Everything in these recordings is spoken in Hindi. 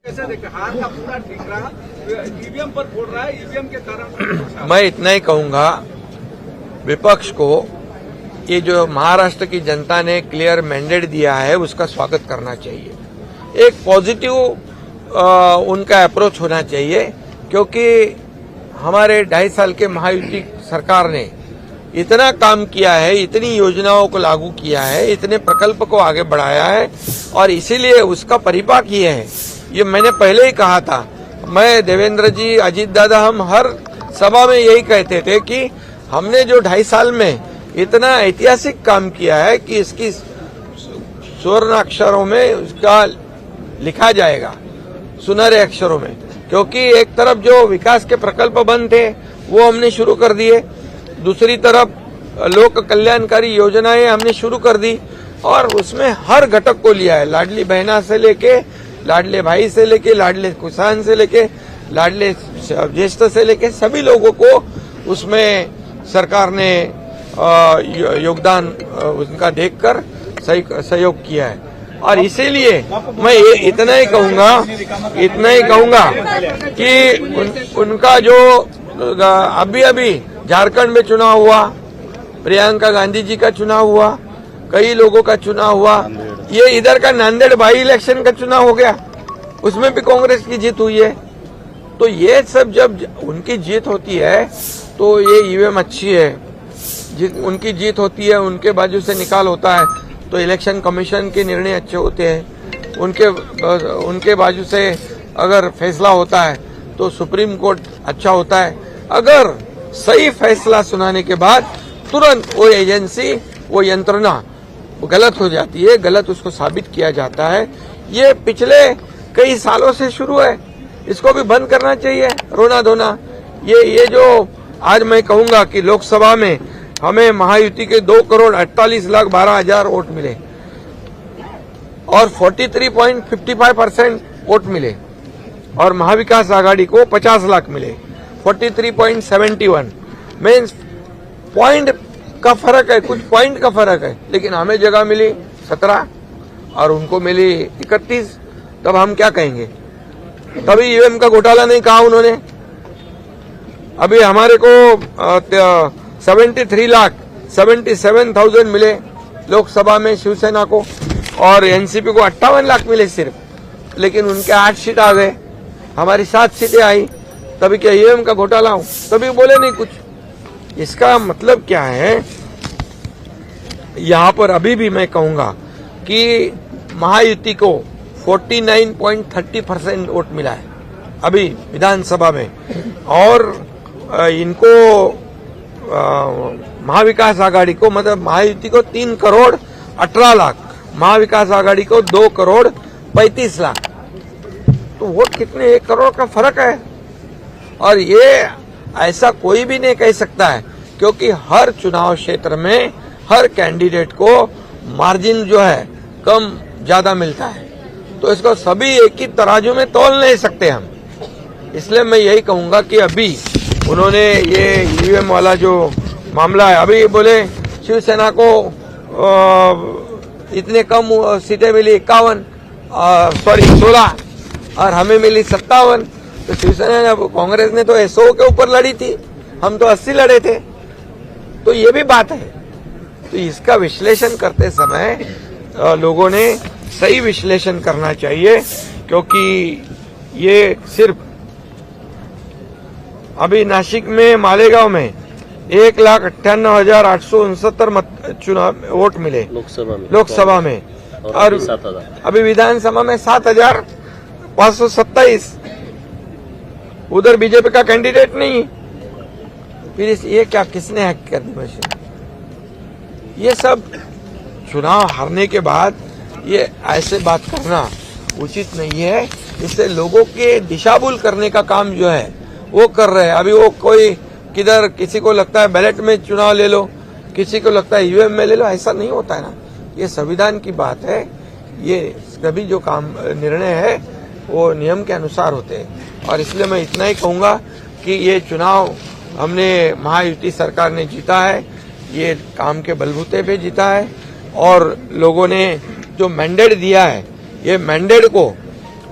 कैसे देखें, हार का पूरा ठीक रहा, ईवीएम पर फोड़ रहा है, ईवीएम के कारण। मैं इतना ही कहूंगा विपक्ष को, ये जो महाराष्ट्र की जनता ने क्लियर मैंडेट दिया है उसका स्वागत करना चाहिए। एक पॉजिटिव उनका अप्रोच होना चाहिए, क्योंकि हमारे 2.5 साल के महायुति सरकार ने इतना काम किया है, इतनी योजनाओं को लागू किया है, इतने प्रकल्प को आगे बढ़ाया है, और इसीलिए उसका परिपाक ये है। ये मैंने पहले ही कहा था, मैं, देवेंद्र जी, अजीत दादा, हम हर सभा में यही कहते थे कि हमने जो 2.5 साल में इतना ऐतिहासिक काम किया है कि इसकी स्वर्ण अक्षरों में उसका लिखा जाएगा, सुनहरे अक्षरों में। क्योंकि एक तरफ जो विकास के प्रकल्प बंद थे वो हमने शुरू कर दिए, दूसरी तरफ लोक कल्याणकारी योजनाएं हमने शुरू कर दी, और उसमें हर घटक को लिया है, लाडली बहना से लेके, लाडले भाई से लेके, लाडले किसान से लेके, लाडले ज्येष्ठ से लेके, सभी लोगों को उसमें सरकार ने योगदान उनका देखकर सहयोग किया है। और इसीलिए मैं इतना ही कहूंगा कि उनका जो अभी झारखंड में चुनाव हुआ, प्रियंका गांधी जी का चुनाव हुआ, कई लोगों का चुनाव हुआ, ये इधर का नांदेड़ बाई इलेक्शन का चुनाव हो गया, उसमें भी कांग्रेस की जीत हुई है। तो ये सब जब उनकी जीत होती है तो ये ईवीएम अच्छी है, उनकी जीत होती है, उनके बाजू से निकाल होता है तो इलेक्शन कमीशन के निर्णय अच्छे होते हैं, उनके बाजू से अगर फैसला होता है तो सुप्रीम कोर्ट अच्छा होता है। अगर सही फैसला सुनाने के बाद तुरंत वो एजेंसी, वो यंत्रणा गलत हो जाती है, गलत उसको साबित किया जाता है। ये पिछले कई सालों से शुरू है, इसको भी बंद करना चाहिए, रोना धोना। ये जो आज मैं कहूंगा कि लोकसभा में हमें महायुति के 2,48,12,000 वोट मिले और 43.55% वोट मिले, और महाविकास आघाड़ी को 50 लाख मिले, 43.71 मीन्स पॉइंट का फर्क है, कुछ पॉइंट का फर्क है, लेकिन हमें जगह मिली 17 और उनको मिली 31। तब हम क्या कहेंगे? तभी ईवीएम का घोटाला नहीं कहा उन्होंने। अभी हमारे को 77,000 मिले लोकसभा में शिवसेना को, और एनसीपी को 58 लाख मिले सिर्फ, लेकिन उनके 8 सीट आ गए, हमारी 7 सीटें आई। तभी क्या ईवीएम का घोटाला हो? तभी बोले नहीं कुछ। इसका मतलब क्या है? यहां पर अभी भी मैं कहूंगा कि महायुति को 49.30% वोट मिला है अभी विधानसभा में, और इनको महाविकास आघाड़ी को, मतलब महायुति को 3,18 लाख, महाविकास आघाड़ी को 2,35 लाख। तो वोट कितने, 1 करोड़ का फर्क है। और ये ऐसा कोई भी नहीं कह सकता है, क्योंकि हर चुनाव क्षेत्र में हर कैंडिडेट को मार्जिन जो है कम ज्यादा मिलता है, तो इसको सभी एक ही तराजू में तौल नहीं सकते हम। इसलिए मैं यही कहूंगा कि अभी उन्होंने ये ईवीएम वाला जो मामला है, अभी बोले शिवसेना को इतने कम सीटें मिली 16 और हमें मिली 57। तो शिवसेना, कांग्रेस ने तो 100 के ऊपर लड़ी थी, हम तो 80 लड़े थे। तो ये भी बात है। तो इसका विश्लेषण करते समय लोगों ने सही विश्लेषण करना चाहिए, क्योंकि ये सिर्फ अभी नासिक में, मालेगांव में 1,98,869 चुनाव वोट मिले लोकसभा में, और अभी विधानसभा में 7,527। उधर बीजेपी का कैंडिडेट नहीं। फिर ये क्या, किसने हैक कर दी मशीन? ये सब चुनाव हारने के बाद ये ऐसे बात करना उचित नहीं है। इससे लोगों के दिशाभूल करने का काम जो है वो कर रहे हैं। अभी वो कोई किधर, किसी को लगता है बैलेट में चुनाव ले लो, किसी को लगता है ईवीएम में ले लो, ऐसा नहीं होता है ना। ये संविधान की बात है, ये सभी जो काम निर्णय है वो नियम के अनुसार होते हैं। और इसलिए मैं इतना ही कहूंगा कि ये चुनाव हमने, महायुति सरकार ने जीता है, ये काम के बलबूते पे जीता है, और लोगों ने जो मैंडेट दिया है, ये मैंडेट को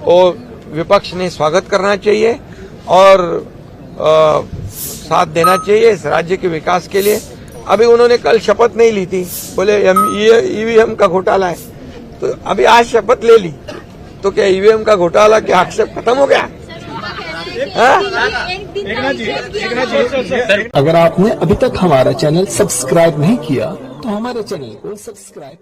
वो विपक्ष ने स्वागत करना चाहिए और साथ देना चाहिए इस राज्य के विकास के लिए। अभी उन्होंने कल शपथ नहीं ली थी, बोले ईवीएम का घोटाला है, तो अभी आज शपथ ले ली, तो क्या ईवीएम का घोटाला के आक्षेप खत्म हो गया? अगर आपने अभी तक हमारा चैनल सब्सक्राइब नहीं किया तो हमारे चैनल को सब्सक्राइब